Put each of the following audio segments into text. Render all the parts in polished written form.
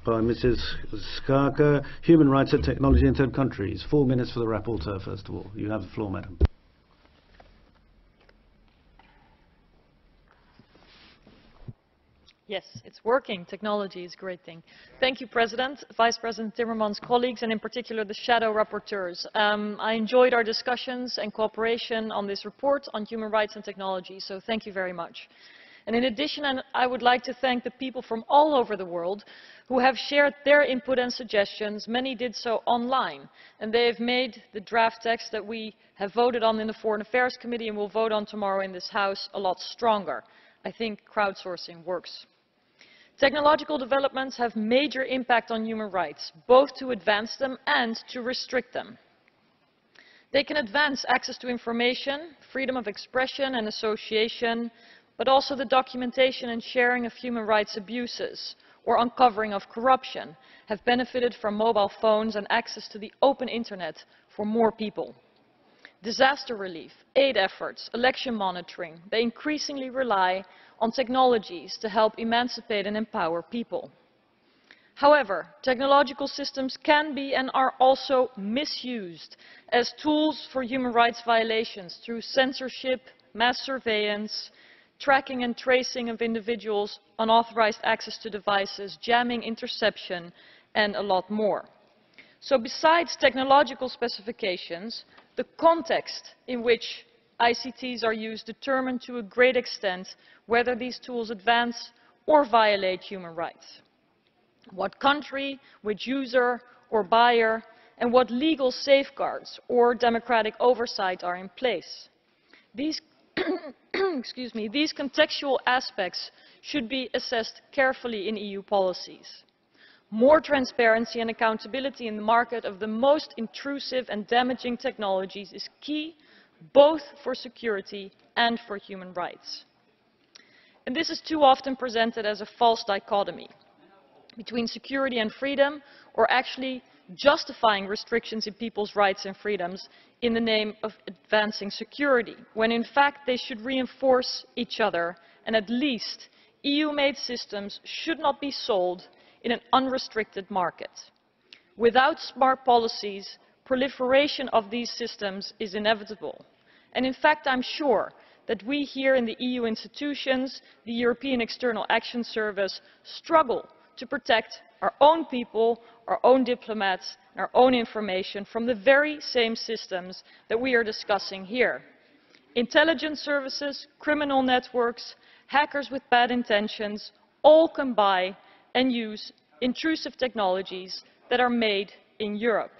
by Mrs. Schaake, Human Rights and Technology in Third Countries. 4 minutes for the rapporteur, first of all. You have the floor, madam. Yes, it's working. Technology is a great thing. Thank you, President, Vice President Timmermans, colleagues, and in particular the shadow rapporteurs. I enjoyed our discussions and cooperation on this report on human rights and technology, so thank you very much. And in addition, I would like to thank the people from all over the world who have shared their input and suggestions. Many did so online, and they have made the draft text that we have voted on in the Foreign Affairs Committee and will vote on tomorrow in this House a lot stronger. I think crowdsourcing works. Technological developments have major impact on human rights, both to advance them and to restrict them. They can advance access to information, freedom of expression and association, but also the documentation and sharing of human rights abuses or uncovering of corruption have benefited from mobile phones and access to the open internet for more people. Disaster relief, aid efforts, election monitoring, they increasingly rely on technologies to help emancipate and empower people. However, technological systems can be and are also misused as tools for human rights violations through censorship, mass surveillance, tracking and tracing of individuals, unauthorized access to devices, jamming, interception, and a lot more. So besides technological specifications, the context in which ICTs are used determine to a great extent whether these tools advance or violate human rights. What country, which user or buyer, and what legal safeguards or democratic oversight are in place. These these contextual aspects should be assessed carefully in EU policies. More transparency and accountability in the market of the most intrusive and damaging technologies is key, both for security and for human rights. And this is too often presented as a false dichotomy between security and freedom, or actually justifying restrictions in people's rights and freedoms in the name of advancing security, when in fact they should reinforce each other, and at least EU-made systems should not be sold in an unrestricted market. Without smart policies, proliferation of these systems is inevitable. And in fact, I'm sure that we here in the EU institutions, the European External Action Service, struggle to protect our own people, our own diplomats, and our own information from the very same systems that we are discussing here. Intelligence services, criminal networks, hackers with bad intentions, all can buy and use intrusive technologies that are made in Europe.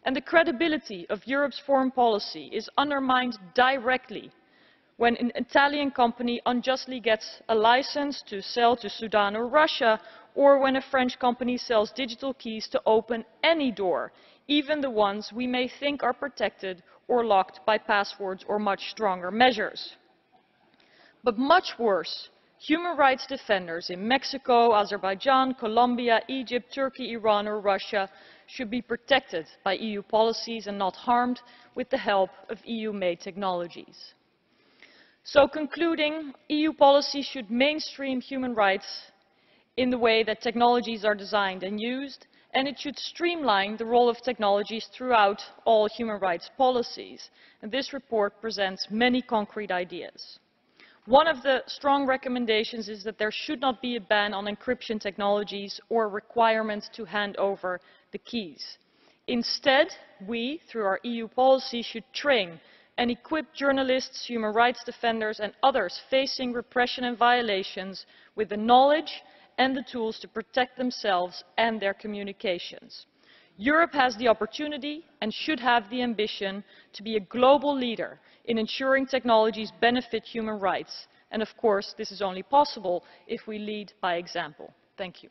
And the credibility of Europe's foreign policy is undermined directly when an Italian company unjustly gets a license to sell to Sudan or Russia, or when a French company sells digital keys to open any door, even the ones we may think are protected or locked by passwords or much stronger measures. But much worse, human rights defenders in Mexico, Azerbaijan, Colombia, Egypt, Turkey, Iran or Russia should be protected by EU policies and not harmed with the help of EU-made technologies. So concluding, EU policy should mainstream human rights in the way that technologies are designed and used, and it should streamline the role of technologies throughout all human rights policies. And this report presents many concrete ideas. One of the strong recommendations is that there should not be a ban on encryption technologies or a requirement to hand over the keys. Instead, we, through our EU policy, should train and equip journalists, human rights defenders and others facing repression and violations with the knowledge and the tools to protect themselves and their communications. Europe has the opportunity and should have the ambition to be a global leader in ensuring technologies benefit human rights. And of course, this is only possible if we lead by example. Thank you.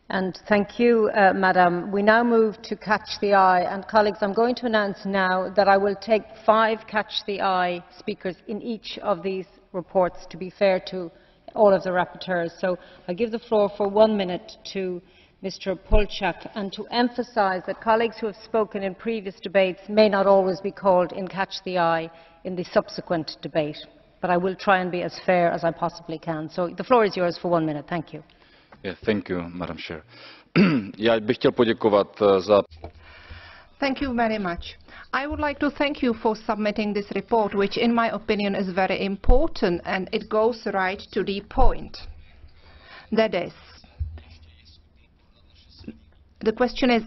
And thank you, Madam. We now move to Catch the Eye. And colleagues, I'm going to announce now that I will take 5 Catch the Eye speakers in each of these reports, to be fair to all of the rapporteurs. So I give the floor for 1 minute to Mr. Polčák, and to emphasise that colleagues who have spoken in previous debates may not always be called in Catch the Eye in the subsequent debate. But I will try and be as fair as I possibly can. So the floor is yours for 1 minute. Thank you. Thank you, Madam Chair. Já bych chtěl poděkovat za... Thank you very much. I would like to thank you for submitting this report, which in my opinion is very important and it goes right to the point. That is, the question is,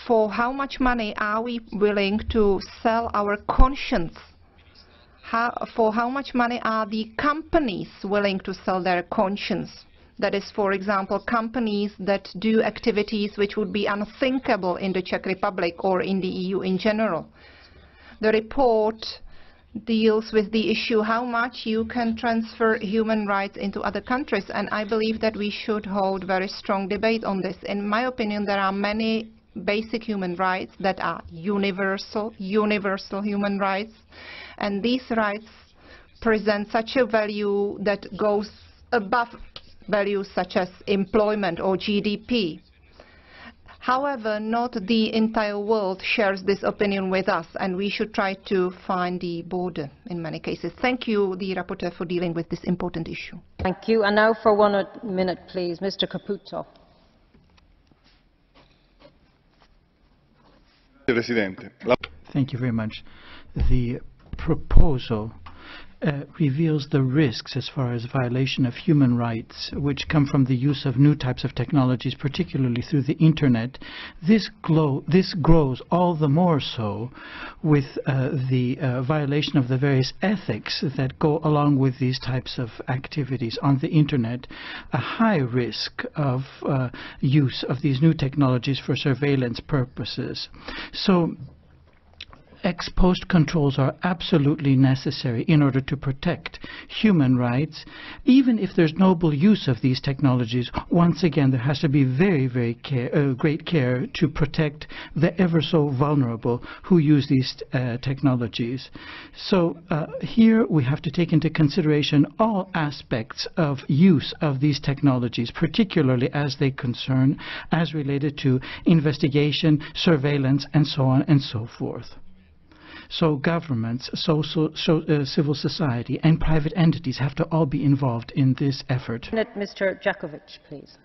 for how much money are we willing to sell our conscience? For how much money are the companies willing to sell their conscience? That is, for example, companies that do activities which would be unthinkable in the Czech Republic or in the EU in general. The report deals with the issue how much you can transfer human rights into other countries, and I believe that we should hold very strong debate on this. In my opinion, there are many basic human rights that are universal human rights, and these rights present such a value that goes above values such as employment or GDP. However, not the entire world shares this opinion with us, and we should try to find the border in many cases. Thank you, the rapporteur, for dealing with this important issue. Thank you. And now for 1 minute, please, Mr. Caputo. Thank you very much. The proposal reveals the risks as far as violation of human rights which come from the use of new types of technologies, particularly through the internet. This grows all the more so with the violation of the various ethics that go along with these types of activities on the internet. A high risk of use of these new technologies for surveillance purposes. So ex post controls are absolutely necessary in order to protect human rights. Even if there's noble use of these technologies, once again there has to be very great care to protect the ever so vulnerable who use these technologies. So here we have to take into consideration all aspects of use of these technologies, particularly as they concern, as related to investigation, surveillance, and so on and so forth. So governments, civil society, and private entities have to all be involved in this effort. Mr. Jakovic, please.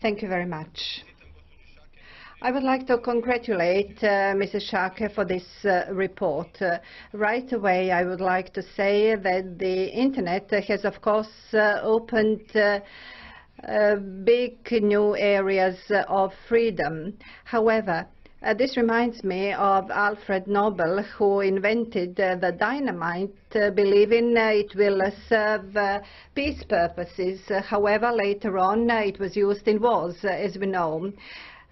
Thank you very much. I would like to congratulate Mrs. Schaake for this report. Right away, I would like to say that the Internet has, of course, opened big new areas of freedom. However, this reminds me of Alfred Nobel, who invented the dynamite, believing it will serve peace purposes. However, later on, it was used in wars, as we know.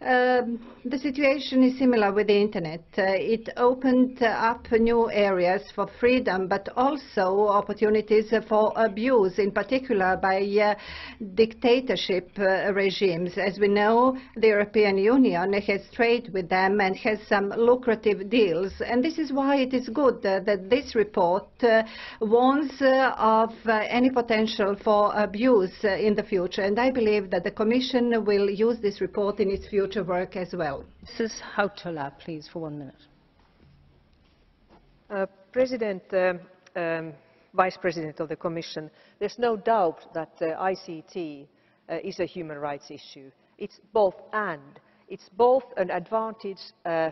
The situation is similar with the Internet. It opened up new areas for freedom, but also opportunities for abuse, in particular by dictatorship regimes. As we know, the European Union has trade with them and has some lucrative deals. And this is why it is good that this report warns of any potential for abuse in the future. And I believe that the Commission will use this report in its future work as well. Mrs. Hautala, please, for 1 minute. President, Vice President of the Commission, there's no doubt that ICT is a human rights issue. It's both and. It's both an advantage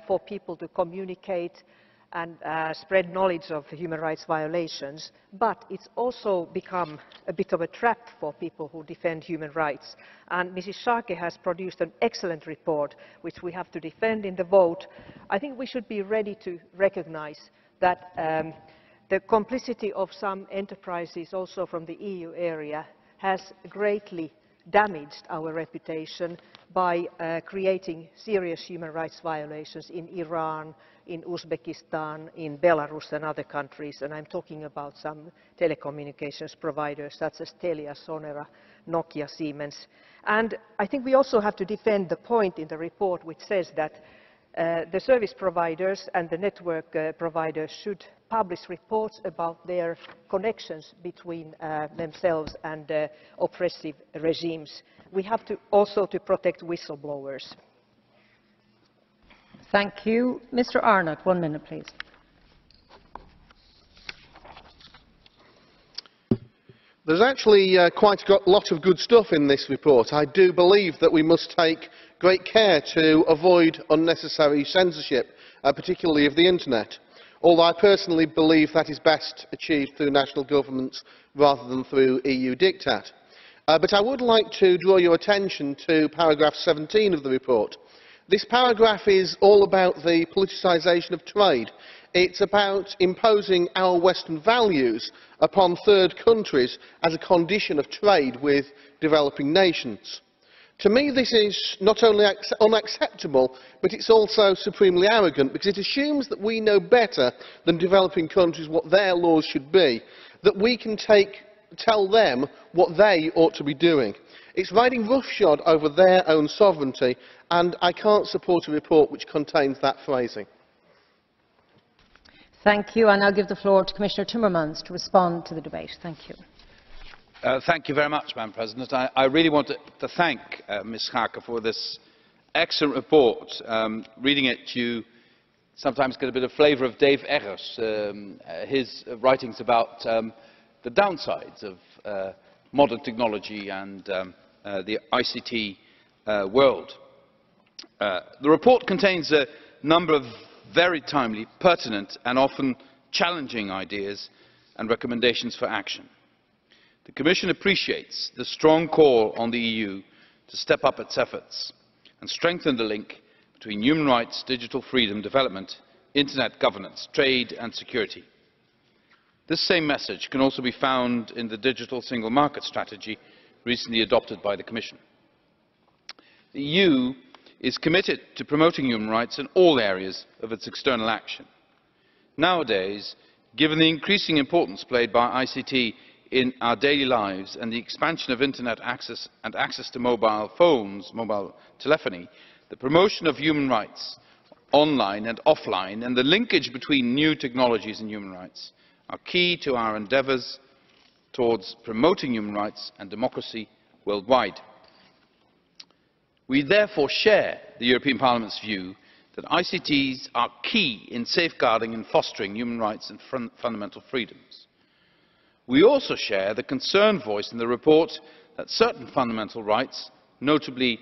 for people to communicate and spread knowledge of human rights violations, but it's also become a bit of a trap for people who defend human rights. And Mrs. Schaake has produced an excellent report, which we have to defend in the vote. I think we should be ready to recognize that the complicity of some enterprises, also from the EU area, has greatly damaged our reputation by creating serious human rights violations in Iran, in Uzbekistan, in Belarus and other countries, and I'm talking about some telecommunications providers such as Telia, Sonera, Nokia, Siemens. And I think we also have to defend the point in the report which says that the service providers and the network providers should publish reports about their connections between themselves and oppressive regimes. We have to also to protect whistleblowers. Thank you. Mr. Arnott, 1 minute, please. There's actually quite a lot of good stuff in this report. I do believe that we must take great care to avoid unnecessary censorship, particularly of the internet, although I personally believe that is best achieved through national governments rather than through EU diktat. But I would like to draw your attention to paragraph 17 of the report. This paragraph is all about the politicisation of trade. It's about imposing our Western values upon third countries as a condition of trade with developing nations. To me, this is not only unacceptable, but it's also supremely arrogant, because it assumes that we know better than developing countries what their laws should be, that we can tell them what they ought to be doing. It's riding roughshod over their own sovereignty, and I can't support a report which contains that phrasing. Thank you. I now give the floor to Commissioner Timmermans to respond to the debate. Thank you. Thank you very much, Madam President. I really want to thank Ms Schaake for this excellent report. Reading it, you sometimes get a bit of flavour of Dave Eggers, his writings about the downsides of modern technology and the ICT world. The report contains a number of very timely, pertinent and often challenging ideas and recommendations for action. The Commission appreciates the strong call on the EU to step up its efforts and strengthen the link between human rights, digital freedom, development, internet governance, trade and security. This same message can also be found in the Digital Single Market Strategy recently adopted by the Commission. The EU is committed to promoting human rights in all areas of its external action. Nowadays, given the increasing importance played by ICT in our daily lives and the expansion of internet access and access to mobile phones, mobile telephony, the promotion of human rights online and offline and the linkage between new technologies and human rights are key to our endeavours towards promoting human rights and democracy worldwide. We therefore share the European Parliament's view that ICTs are key in safeguarding and fostering human rights and fundamental freedoms. We also share the concern voiced in the report that certain fundamental rights, notably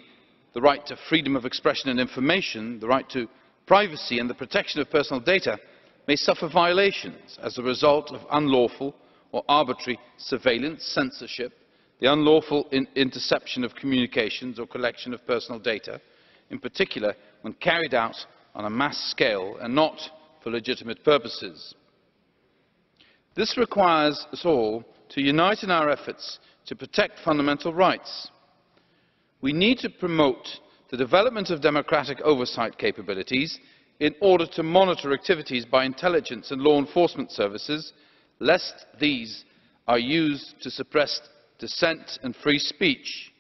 the right to freedom of expression and information, the right to privacy and the protection of personal data, may suffer violations as a result of unlawful or arbitrary surveillance, censorship, the unlawful interception of communications or collection of personal data, in particular when carried out on a mass scale and not for legitimate purposes. This requires us all to unite in our efforts to protect fundamental rights. We need to promote the development of democratic oversight capabilities in order to monitor activities by intelligence and law enforcement services, lest these are used to suppress dissent and free speech.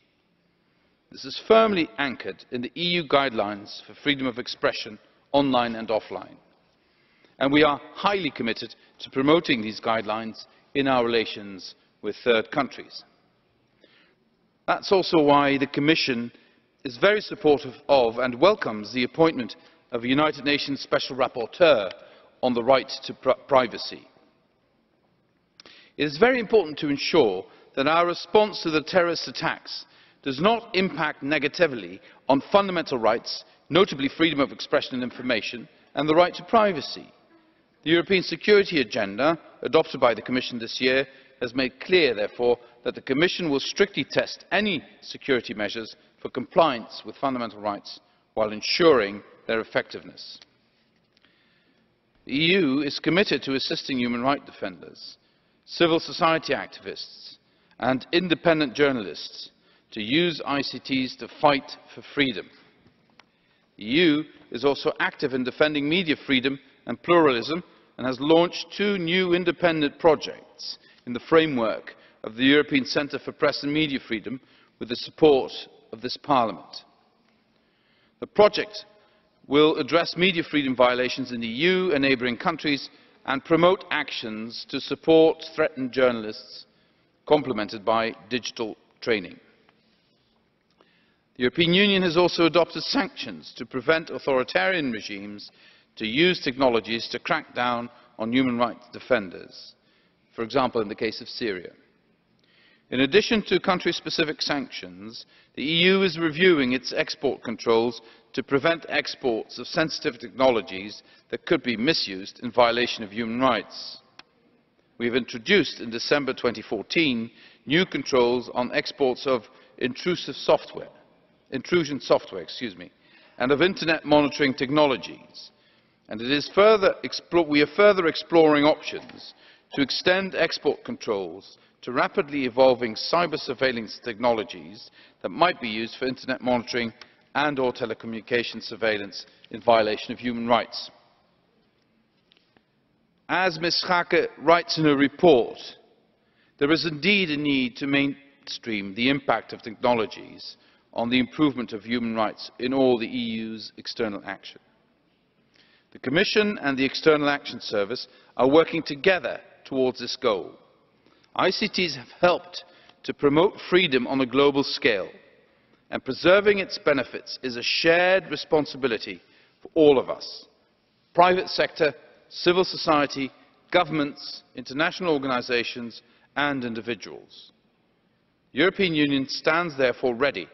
This is firmly anchored in the EU guidelines for freedom of expression online and offline. And we are highly committed to promoting these guidelines in our relations with third countries. That's also why the Commission is very supportive of and welcomes the appointment of a United Nations Special Rapporteur on the right to privacy. It is very important to ensure that our response to the terrorist attacks does not impact negatively on fundamental rights, notably freedom of expression and information, and the right to privacy. The European Security Agenda, adopted by the Commission this year, has made clear, therefore, that the Commission will strictly test any security measures for compliance with fundamental rights while ensuring their effectiveness. The EU is committed to assisting human rights defenders, civil society activists, and independent journalists to use ICTs to fight for freedom. The EU is also active in defending media freedom and pluralism and has launched 2 new independent projects in the framework of the European Centre for Press and Media Freedom with the support of this Parliament. The project will address media freedom violations in the EU and neighbouring countries and promote actions to support threatened journalists, complemented by digital training. The European Union has also adopted sanctions to prevent authoritarian regimes to use technologies to crack down on human rights defenders, for example in the case of Syria. In addition to country-specific sanctions, the EU is reviewing its export controls to prevent exports of sensitive technologies that could be misused in violation of human rights. We have introduced in December 2014 new controls on exports of intrusion software, and of internet monitoring technologies, and we are further exploring options to extend export controls to rapidly evolving cyber surveillance technologies that might be used for internet monitoring and or telecommunications surveillance in violation of human rights. As Ms. Schaake writes in her report, there is indeed a need to mainstream the impact of technologies on the improvement of human rights in all the EU's external action. The Commission and the External Action Service are working together towards this goal. ICTs have helped to promote freedom on a global scale, and preserving its benefits is a shared responsibility for all of us: private sector, civil society, governments, international organisations and individuals. The European Union stands therefore ready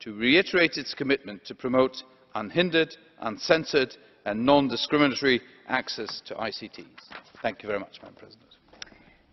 to reiterate its commitment to promote unhindered, uncensored and non-discriminatory access to ICTs. Thank you very much, Madam President.